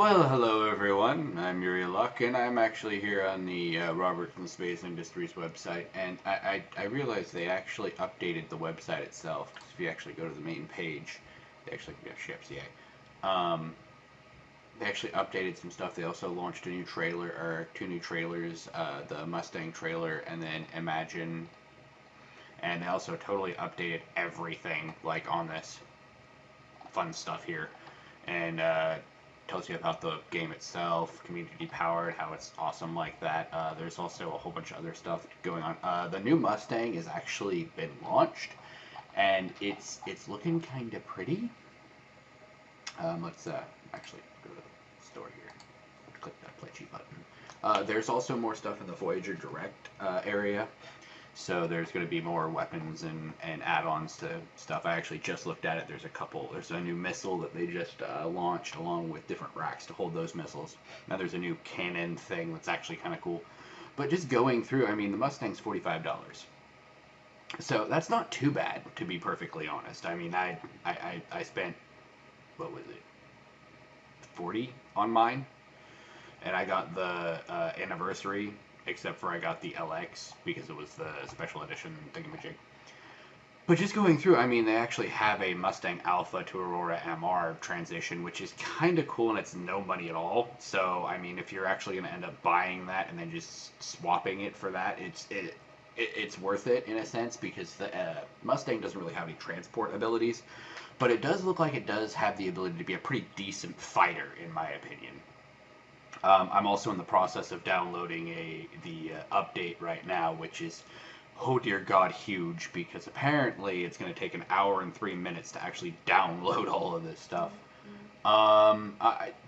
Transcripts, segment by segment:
Well, hello everyone. I'm UrielLocke, and I'm actually here on the Robertson Space Industries website. And I realized they actually updated the website itself. 'Cause if you actually go to the main page, they actually got ships, yay. They actually updated some stuff. They also launched a new trailer, or two new trailers, the Mustang trailer, and then Imagine. And they also totally updated everything, like on this fun stuff here. And tells you about the game itself, community powered, how it's awesome like that. There's also a whole bunch of other stuff going on. The new Mustang has actually been launched, and it's looking kind of pretty. Let's actually go to the store here. Click that play cheat button. There's also more stuff in the Voyager Direct area. So there's going to be more weapons and add-ons to stuff. I actually just looked at it. There's a new missile that they just launched along with different racks to hold those missiles. Now there's a new cannon thing that's actually kind of cool. But just going through, I mean, the Mustang's $45. So that's not too bad, to be perfectly honest. I mean, I spent, what was it, 40 on mine. And I got the anniversary, except for I got the LX because it was the special edition thingamajig. But just going through, I mean, they actually have a Mustang Alpha to Aurora MR transition, which is kind of cool, and it's no money at all. So, I mean, if you're actually going to end up buying that and then just swapping it for that, it's worth it in a sense, because the Mustang doesn't really have any transport abilities, but it does look like it does have the ability to be a pretty decent fighter, in my opinion. I'm also in the process of downloading the update right now, which is, oh dear God, huge, because apparently it's going to take an hour and 3 minutes to actually download all of this stuff.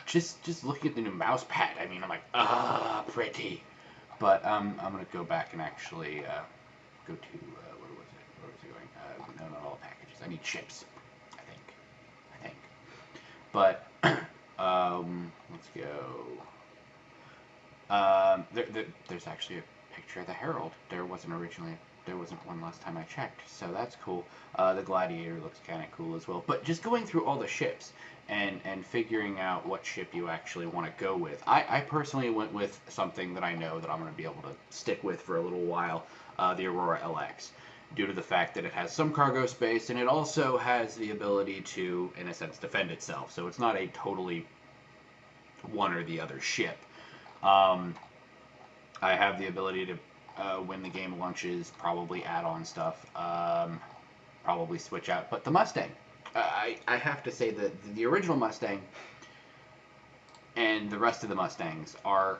Just looking at the new mouse pad, I mean, I'm like, pretty. But I'm going to go back and actually go to, where was it? Where was it going? No, not all packages. I need chips, I think. But, let's go. There's actually a picture of the Herald. There wasn't one last time I checked, so that's cool. The Gladiator looks kind of cool as well. But just going through all the ships and figuring out what ship you actually want to go with. I personally went with something that I know that I'm going to be able to stick with for a little while, the Aurora LX, due to the fact that it has some cargo space, and it also has the ability to, in a sense, defend itself. So it's not a totally one or the other ship. I have the ability to, when the game launches, probably add on stuff, probably switch out. But the Mustang, I have to say that the original Mustang and the rest of the Mustangs are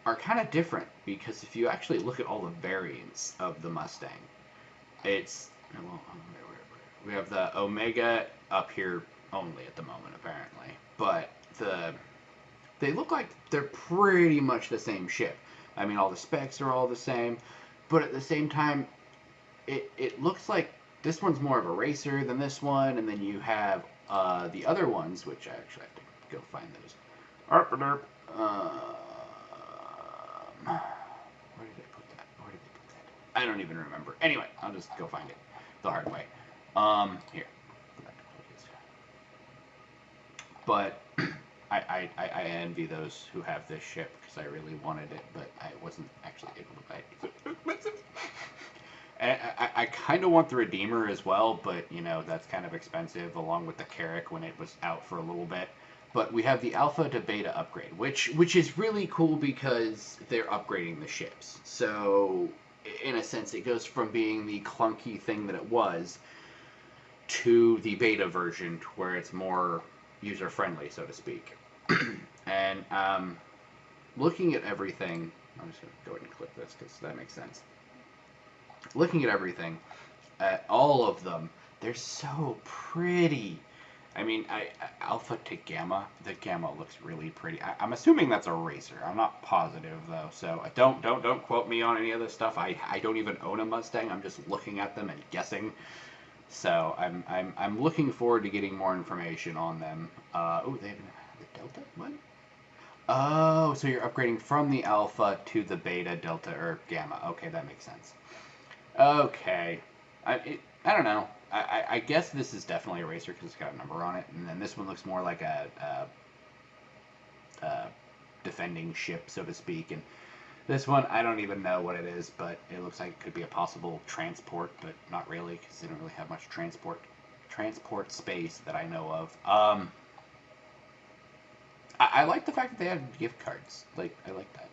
kind of different, because if you actually look at all the variants of the Mustang, it's, well, we have the Omega up here only at the moment, apparently, but they look like they're pretty much the same ship. I mean, all the specs are all the same, but at the same time, it looks like this one's more of a racer than this one, and then you have the other ones, which I actually have to go find those. Where did I put that? I don't even remember. Anyway, I'll just go find it the hard way. Here. But I envy those who have this ship, because I really wanted it, but I wasn't actually able to buy it because it's expensive. And I kind of want the Redeemer as well, but, you know, that's kind of expensive, along with the Carrack when it was out for a little bit. But we have the Alpha to Beta upgrade, which is really cool because they're upgrading the ships. So, in a sense, it goes from being the clunky thing that it was to the Beta version, where it's more user-friendly, so to speak. And looking at everything, I'm just going to go ahead and click this because that makes sense. Looking at everything, all of them, they're so pretty. I mean, Alpha to Gamma, the Gamma looks really pretty. I'm assuming that's a racer. I'm not positive though, so don't quote me on any of this stuff. I don't even own a Mustang. I'm just looking at them and guessing. So I'm looking forward to getting more information on them. Oh, they have the Delta? What? Oh, so you're upgrading from the Alpha to the Beta, Delta, or Gamma. Okay, that makes sense. Okay. I don't know. I guess this is definitely a racer because it's got a number on it, and then this one looks more like a defending ship, so to speak. And this one, I don't even know what it is, but it looks like it could be a possible transport, but not really, because they don't really have much transport space that I know of. I like the fact that they have gift cards. Like, I like that.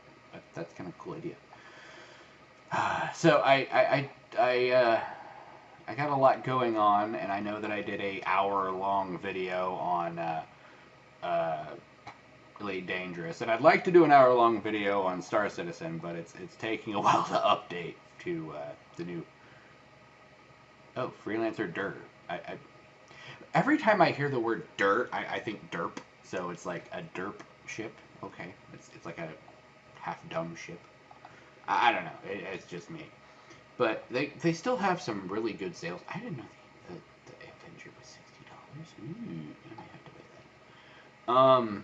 That's kind of a cool idea. So I got a lot going on, and I know that I did a hour-long video on Elite Dangerous, and I'd like to do an hour-long video on Star Citizen, but it's taking a while to update to the new. Oh, Freelancer Dirt. Every time I hear the word dirt, I think derp. So it's like a derp ship. Okay, it's like a half-dumb ship. I don't know. It's just me. But they still have some really good sales. I didn't know the Avenger was $60. Ooh, I might have to buy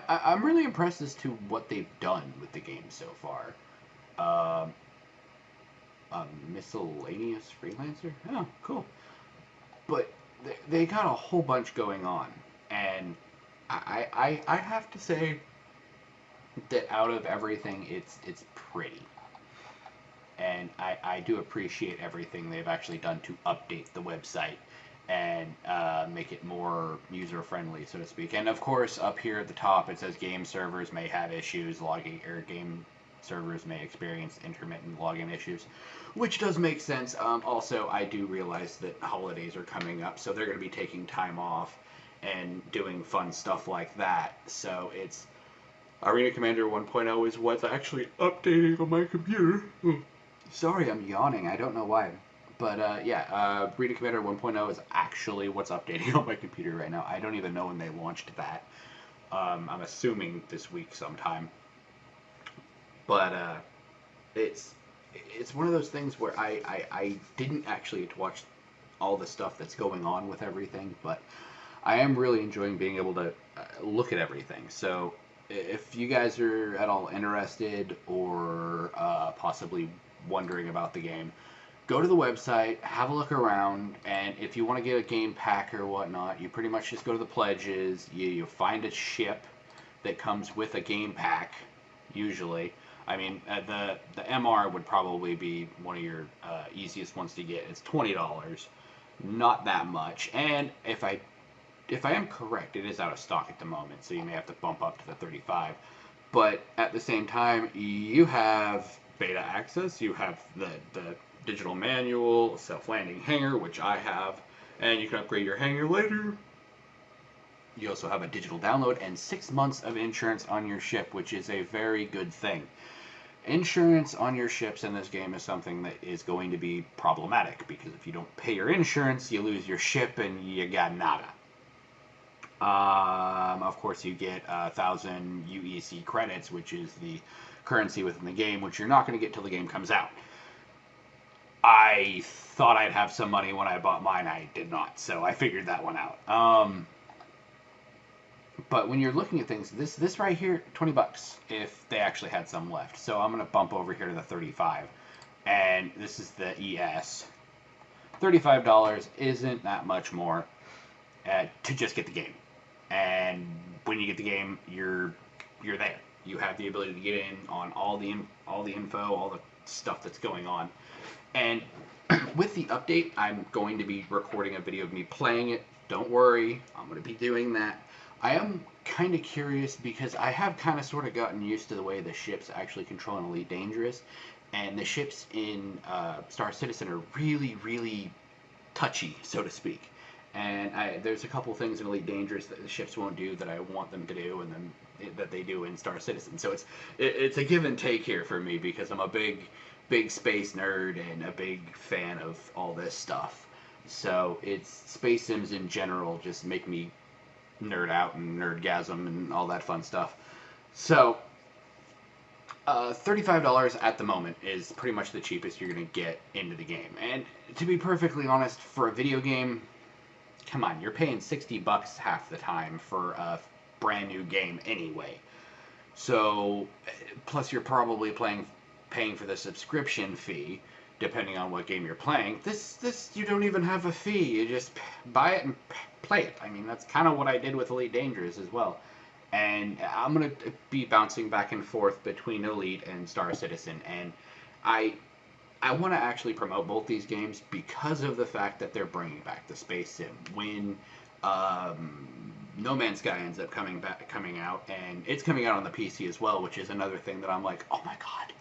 that. I'm really impressed as to what they've done with the game so far. Miscellaneous Freelancer? Oh, cool. But they got a whole bunch going on. And I have to say that out of everything, it's pretty. And I do appreciate everything they've actually done to update the website and make it more user-friendly, so to speak. And of course, up here at the top, it says game servers may have issues logging, or game servers may experience intermittent login issues, which does make sense. Also, I do realize that holidays are coming up, so they're going to be taking time off and doing fun stuff like that. So it's Arena Commander 1.0 is what's actually updating on my computer. Sorry, I'm yawning. I don't know why. But yeah, Arena Commander 1.0 is actually what's updating on my computer right now. I don't even know when they launched that. I'm assuming this week sometime. But it's one of those things where I didn't actually get to watch all the stuff that's going on with everything, but I am really enjoying being able to look at everything. So if you guys are at all interested or possibly wondering about the game, go to the website, have a look around, and if you want to get a game pack or whatnot, you pretty much just go to the pledges, you find a ship that comes with a game pack, usually. I mean, the MR would probably be one of your easiest ones to get. It's $20, not that much. And if I am correct, it is out of stock at the moment, so you may have to bump up to the $35. But at the same time, you have beta access, you have the digital manual, self-landing hangar, which I have, and you can upgrade your hangar later. You also have a digital download and 6 months of insurance on your ship, which is a very good thing. Insurance on your ships in this game is something that is going to be problematic, because if you don't pay your insurance, you lose your ship and you got nada. Of course, you get 1,000 UEC credits, which is the currency within the game, which you're not going to get till the game comes out. I thought I'd have some money when I bought mine. I did not, so I figured that one out. But when you're looking at things, this right here, $20 if they actually had some left. So I'm going to bump over here to the 35, and this is the ES. $35 isn't that much more to just get the game. And when you get the game, you're there. You have the ability to get in on all the info, all the stuff that's going on. And with the update, I'm going to be recording a video of me playing it. Don't worry, I'm going to be doing that. I am kind of curious because I have kind of sort of gotten used to the way the ships actually control in Elite Dangerous. And the ships in Star Citizen are really, really touchy, so to speak. And there's a couple things in Elite Dangerous that the ships won't do that I want them to do, and then that they do in Star Citizen. So it's a give and take here for me, because I'm a big space nerd and a big fan of all this stuff. So it's space sims in general just make me nerd out and nerdgasm and all that fun stuff. So $35 at the moment is pretty much the cheapest you're going to get into the game. And to be perfectly honest, for a video game, come on, you're paying $60 half the time for a brand new game anyway. So, plus you're probably paying for the subscription fee, depending on what game you're playing. This you don't even have a fee. You just buy it and play it. I mean, that's kind of what I did with Elite Dangerous as well. And I'm going to be bouncing back and forth between Elite and Star Citizen. And I want to actually promote both these games because of the fact that they're bringing back the space sim. When No Man's Sky ends up coming out, and it's coming out on the PC as well, which is another thing that I'm like, oh my god.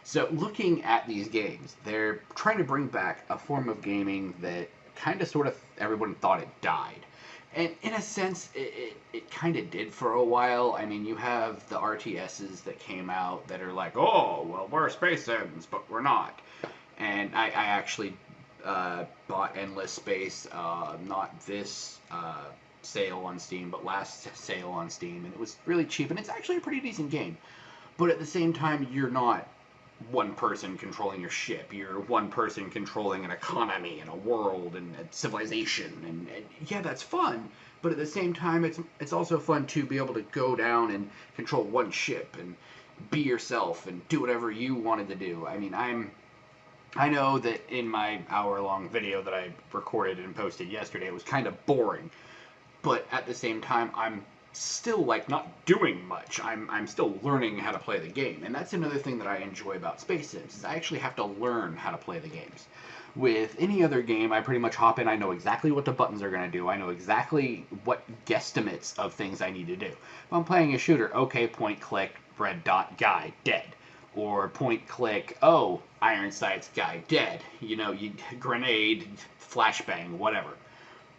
So looking at these games, they're trying to bring back a form of gaming that kind of sort of everyone thought it died. And in a sense, it kind of did for a while. I mean, you have the RTSs that came out that are like, oh, well, we're space sims, but we're not. And I actually bought Endless Space, not this sale on Steam, but last sale on Steam, and it was really cheap, and it's actually a pretty decent game. But at the same time, you're not one person controlling your ship. You're one person controlling an economy and a world and a civilization. And yeah, that's fun. But at the same time, it's also fun to be able to go down and control one ship and be yourself and do whatever you wanted to do. I mean, I know that in my hour-long video that I recorded and posted yesterday, it was kind of boring. But at the same time, I'm still like not doing much. I'm still learning how to play the game, and that's another thing that I enjoy about Space Sims is I actually have to learn how to play the games. With any other game, I pretty much hop in. I know exactly what the buttons are going to do. I know exactly what guesstimates of things I need to do. If I'm playing a shooter, okay, point click, red dot, guy dead, or point click, oh, iron sights, guy dead. You know, you grenade, flashbang, whatever.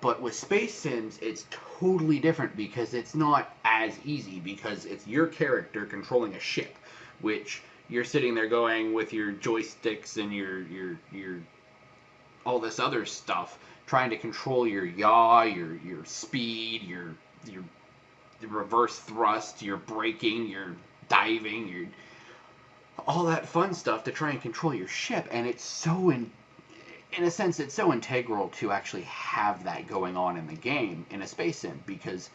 But with Space Sims, it's totally different because it's not as easy because it's your character controlling a ship, which you're sitting there going with your joysticks and your all this other stuff, trying to control your yaw, your speed, your reverse thrust, your braking, your diving, your all that fun stuff to try and control your ship, and it's so in a sense, it's so integral to actually have that going on in the game in a space sim because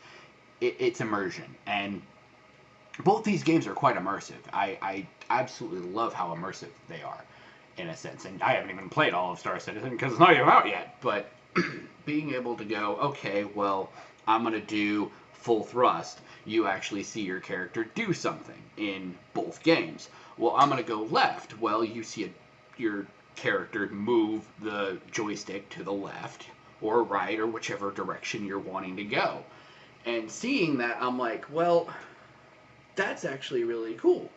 it's immersion. And both these games are quite immersive. I absolutely love how immersive they are in a sense. And I haven't even played all of Star Citizen because it's not even out yet. But being able to go, okay, well, I'm going to do full thrust. You actually see your character do something in both games. Well, I'm going to go left. Well, you see your character move the joystick to the left or right or whichever direction you're wanting to go. And seeing that, I'm like, well, that's actually really cool.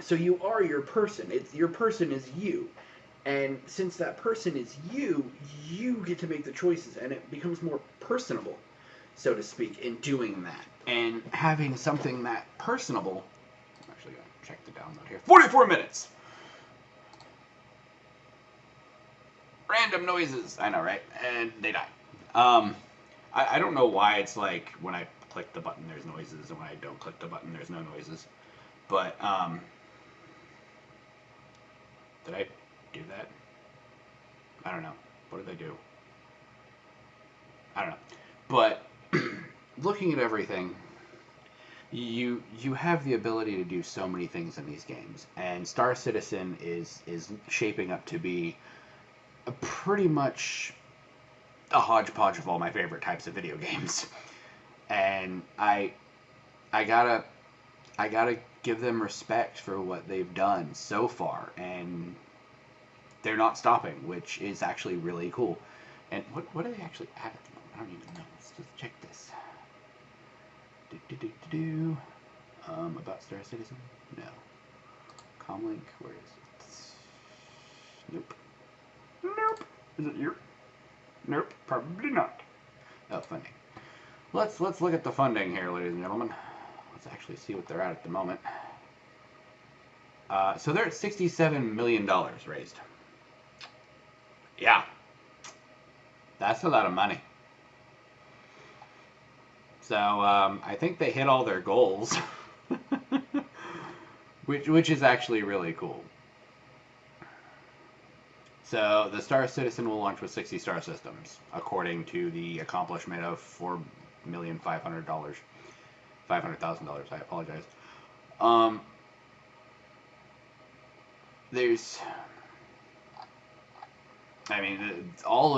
So you are your person. Your person is you. And since that person is you, you get to make the choices, and it becomes more personable, so to speak, in doing that. And having something that personable, I'm actually going to check the download here, 44 minutes! Random noises. I know, right? And they die. I don't know why it's like when I click the button there's noises and when I don't click the button there's no noises. But, did I do that? I don't know. What did I do? I don't know. But, looking at everything, you have the ability to do so many things in these games. And Star Citizen is shaping up to be pretty much a hodgepodge of all my favorite types of video games, and I gotta give them respect for what they've done so far, and they're not stopping, which is actually really cool. And what are they actually at the moment? I don't even know. Let's just check this. About Star Citizen? No. Comlink, where is it? Nope. Nope. Is it here? Nope, probably not. Oh, funding. Let's look at the funding here, ladies and gentlemen. Let's actually see what they're at the moment. So they're at $67 million raised. Yeah. That's a lot of money. So, I think they hit all their goals. which is actually really cool. So, the Star Citizen will launch with 60 star systems, according to the accomplishment of $4,500,000. $500,000, I apologize. All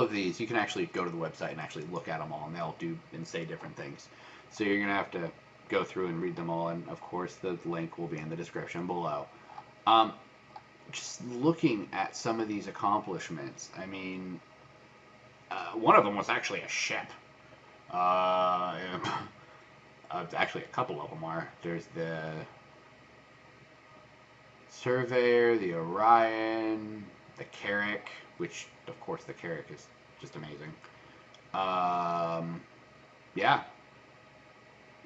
of these, you can actually go to the website and actually look at them all, and they'll do and say different things. So you're going to have to go through and read them all, and of course the link will be in the description below. Just looking at some of these accomplishments, I mean, one of them was actually a ship. Actually, a couple of them are. There's the Surveyor, the Orion, the Carrack, which, of course, the Carrack is just amazing. Yeah.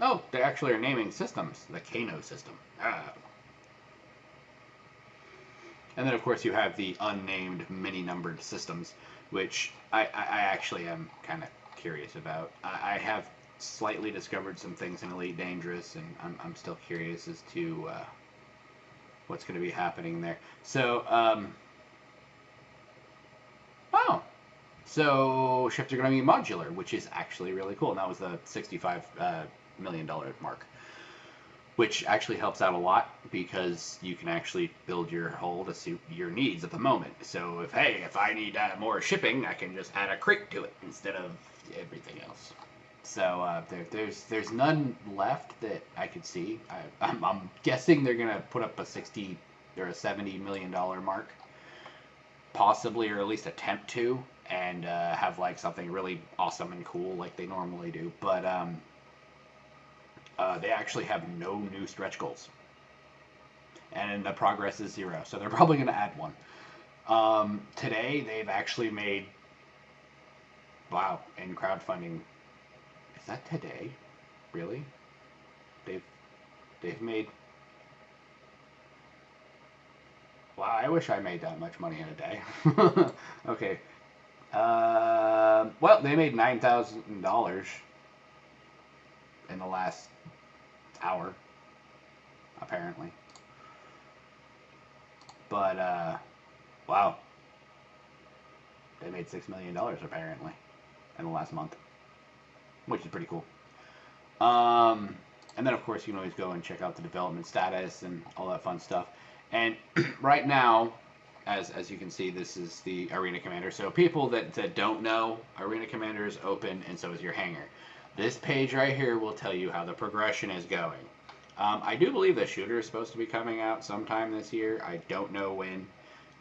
Oh, they actually are naming systems. The Kano system. And then, of course, you have the unnamed mini-numbered systems, which I actually am kind of curious about. I have slightly discovered some things in Elite Dangerous, and I'm still curious as to what's going to be happening there. So, so ships are going to be modular, which is actually really cool. And that was the $65 million mark, which actually helps out a lot because you can actually build your hull to suit your needs at the moment. So if I need more shipping, I can just add a crate to it instead of everything else. So there's none left that I could see. I'm guessing they're gonna put up a $60 or a $70 million mark, possibly, or at least attempt to, and have like something really awesome and cool like they normally do. But they actually have no new stretch goals, and the progress is 0. So they're probably gonna add one. Today they've actually made, wow, in crowdfunding. Is that today? Really? They've made. Wow, I wish I made that much money in a day. Okay. Well, they made $9,000 in the last hour, apparently. But wow, they made $6 million apparently in the last month, which is pretty cool. And then, of course, you can always go and check out the development status and all that fun stuff. And right now, as you can see, this is the Arena Commander. So people that don't know, Arena Commander is open, and so is your hangar. This page right here will tell you how the progression is going. I do believe the shooter is supposed to be coming out sometime this year. I don't know when.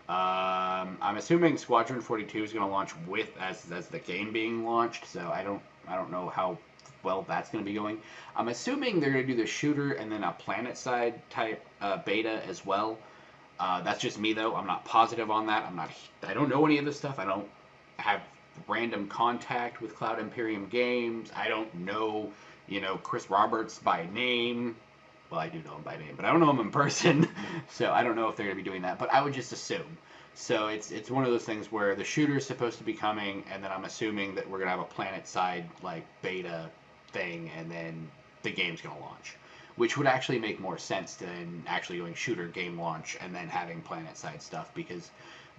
I'm assuming Squadron 42 is going to launch with as the game being launched. So I don't know how well that's going to be going. I'm assuming they're going to do the shooter and then a planet side type beta as well. That's just me though. I'm not positive on that. I don't know any of this stuff. I don't have random contact with Cloud Imperium Games. I don't know, Chris Roberts by name. Well, I do know him by name, but I don't know him in person. So I don't know if they're going to be doing that, but I would just assume. So it's one of those things where the shooter is supposed to be coming, and then I'm assuming that we're going to have a planet side like beta thing, and then the game's going to launch, which would actually make more sense than actually doing shooter game launch and then having planet side stuff, because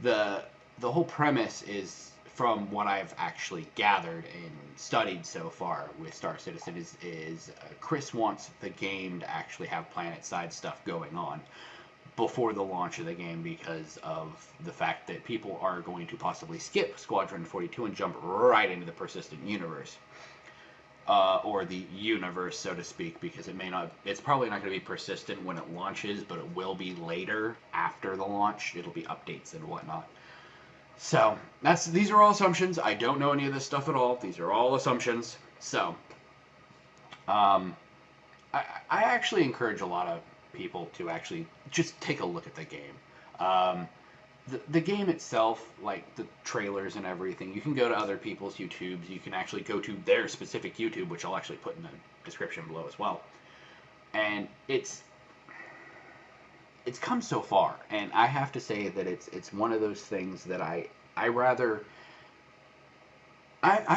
the whole premise is, from what I've actually gathered and studied so far with Star Citizen, is Chris wants the game to actually have planet side stuff going on before the launch of the game, because of the fact that people are going to possibly skip Squadron 42 and jump right into the persistent universe. Or the universe, so to speak, because it's probably not going to be persistent when it launches, but it will be later after the launch. It'll be updates and whatnot. So these are all assumptions. I don't know any of this stuff at all. These are all assumptions. So I actually encourage a lot of people to actually just take a look at the game. The game itself, like the trailers and everything, you can go to other people's YouTubes. You can actually go to their specific YouTube, which I'll actually put in the description below as well. And it's come so far, and I have to say that it's one of those things that I'm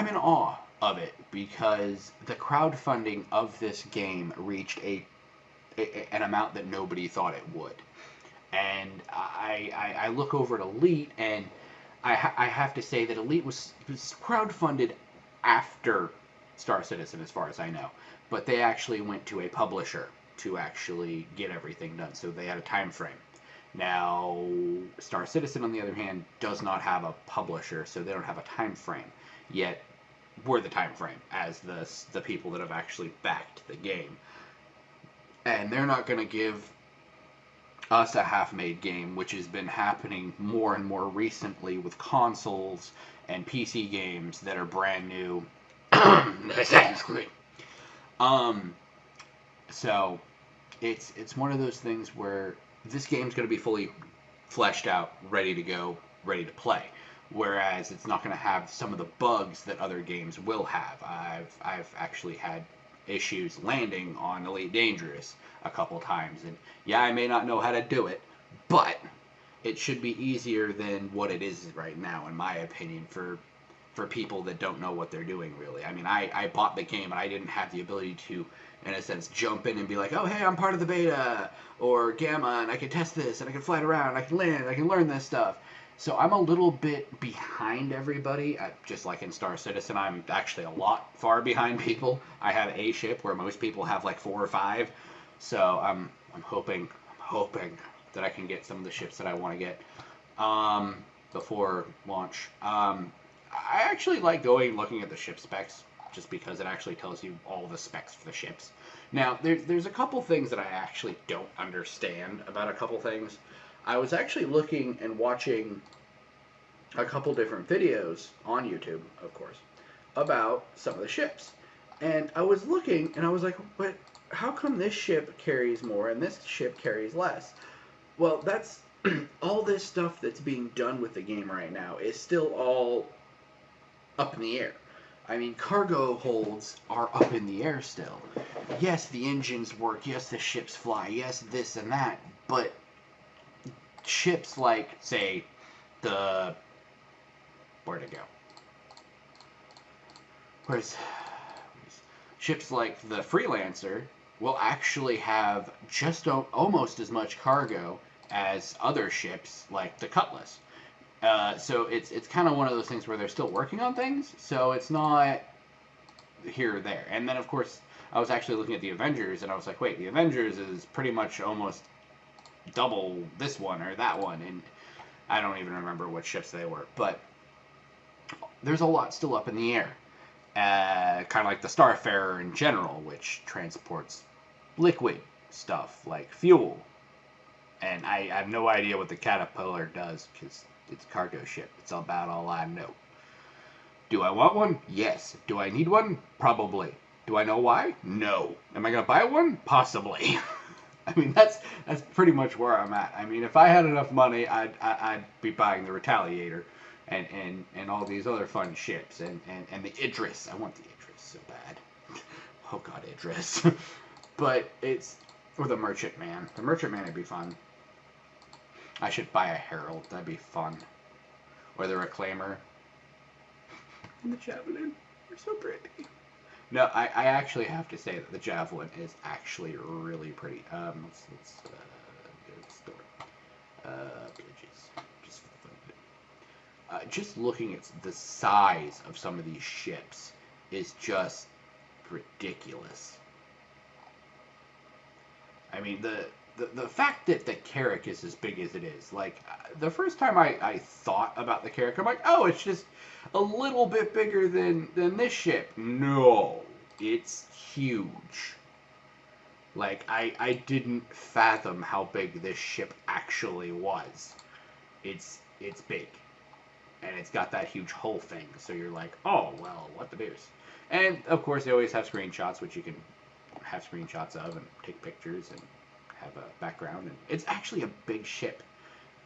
in awe of it, because the crowdfunding of this game reached an amount that nobody thought it would. And I look over at Elite, and I have to say that Elite was crowdfunded after Star Citizen, as far as I know. But they actually went to a publisher to actually get everything done, so they had a time frame. Now, Star Citizen, on the other hand, does not have a publisher, so they don't have a time frame. Yet, were the time frame as the people that have actually backed the game. And they're not going to give us a half-made game, which has been happening more and more recently with consoles and PC games that are brand new. So it's one of those things where this game's going to be fully fleshed out, ready to go, ready to play. Whereas it's not going to have some of the bugs that other games will have. I've actually had issues landing on Elite Dangerous a couple times, and yeah, I may not know how to do it, but it should be easier than what it is right now, in my opinion, for people that don't know what they're doing, really. I mean, I bought the game and I didn't have the ability to, in a sense, jump in and be like, oh, hey, I'm part of the beta, or Gamma, and I can test this, and I can fly it around, and I can land, and I can learn this stuff. So I'm a little bit behind everybody. Just like in Star Citizen, I'm actually a lot far behind people. I have a ship where most people have like 4 or 5. So I'm hoping that I can get some of the ships that I want to get before launch. I actually like looking at the ship specs, just because it actually tells you all the specs for the ships. Now, there's a couple things that I actually don't understand about a couple things. I was actually looking and watching a couple different videos on YouTube, of course, about some of the ships. And I was looking, and I was like, but how come this ship carries more and this ship carries less? Well, that's all this stuff that's being done with the game right now is still all up in the air. I mean, cargo holds are up in the air still. Yes, the engines work. Yes, the ships fly. Yes, this and that. But ships like, say, where'd it go? Ships like the Freelancer will actually have just almost as much cargo as other ships like the Cutlass. So it's kind of one of those things where they're still working on things, so it's not here or there. And then, of course, I was actually looking at the Avengers, and I was like, wait, the Avengers is pretty much almost double this one or that one, and I don't even remember what ships they were, but there's a lot still up in the air. Kind of like the Starfarer in general, which transports liquid stuff like fuel. And I have no idea what the Caterpillar does, because it's a cargo ship. It's about all I know. Do I want one? Yes. Do I need one? Probably. Do I know why? No. Am I going to buy one? Possibly. I mean, that's pretty much where I'm at. I mean, if I had enough money, I'd be buying the Retaliator and all these other fun ships and the Idris. I want the Idris so bad. Oh God, Idris. But or the Merchantman. The Merchantman would be fun. I should buy a Herald. That'd be fun. Or the Reclaimer. And the Javelin. They're so pretty. No, I actually have to say that the Javelin is actually really pretty. Let's go to the store. Bridges. Just looking at the size of some of these ships is just ridiculous. I mean, the fact that the Carrack is as big as it is, like, the first time I thought about the Carrack, I'm like, oh, it's just a little bit bigger than this ship. No, it's huge. Like, I didn't fathom how big this ship actually was. It's big. And it's got that huge hull thing, so you're like, oh, well, what the deuce? And, of course, they always have screenshots, which you can have screenshots of and take pictures and have a background. And it's actually a big ship.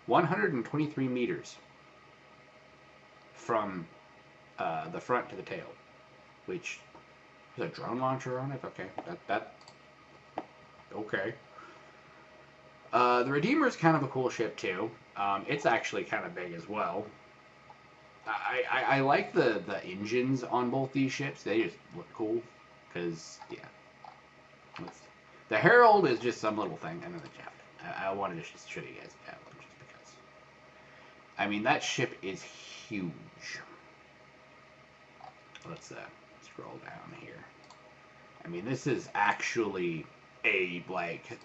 123 meters from the front to the tail, which is a drone launcher on it. Okay, okay. The Redeemer is kind of a cool ship too. It's actually kind of big as well. I like the engines on both these ships. They just look cool because, yeah. The Herald is just some little thing, and then the Javelin. I wanted to just show you guys the Javelin just because. I mean, that ship is huge. Let's scroll down here. I mean, this is actually a, like,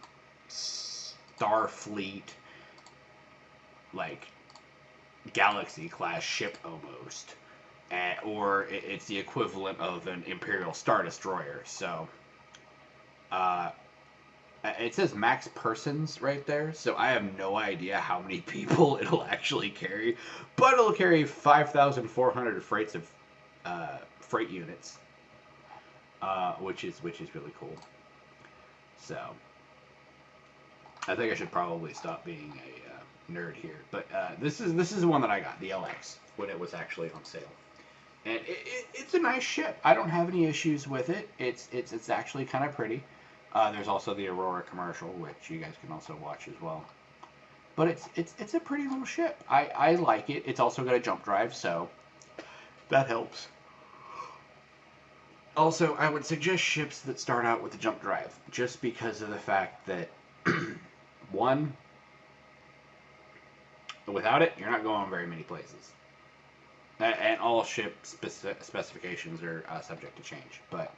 Starfleet, like, Galaxy-class ship almost. or it's the equivalent of an Imperial Star Destroyer. So, it says max persons right there, so I have no idea how many people it'll actually carry, but it'll carry 5,400 freights of freight units, which is really cool. So, I think I should probably stop being a nerd here, but this is the one that I got, the LX, when it was actually on sale. And it's a nice ship. I don't have any issues with it. It's actually kind of pretty. There's also the Aurora commercial, which you guys can also watch as well. But it's a pretty little ship. I like it. It's also got a jump drive, so that helps. Also, I would suggest ships that start out with a jump drive, just because of the fact that, one, without it, you're not going very many places. And all ship specifications are subject to change. But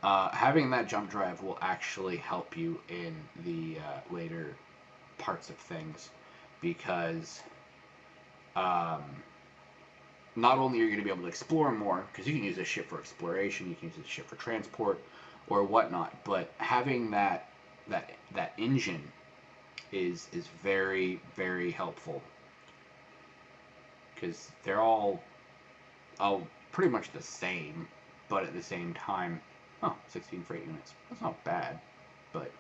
having that jump drive will actually help you in the later parts of things, because not only are you going to be able to explore more, because you can use this ship for exploration, you can use this ship for transport or whatnot, but having that engine is very, very helpful, because they're all pretty much the same, but at the same time, 16 freight units. That's not bad, but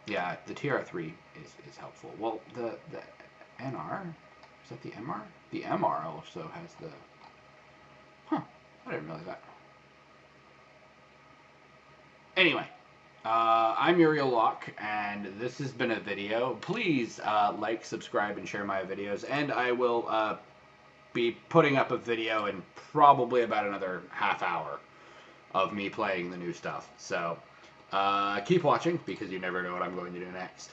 yeah, the TR3 is helpful. Well, the NR, is that the MR? The MR also has the, I didn't realize that. Anyway, I'm UrielLocke, and this has been a video. Please like, subscribe, and share my videos, and I will be putting up a video in probably about another half hour of me playing the new stuff. So keep watching, because you never know what I'm going to do next.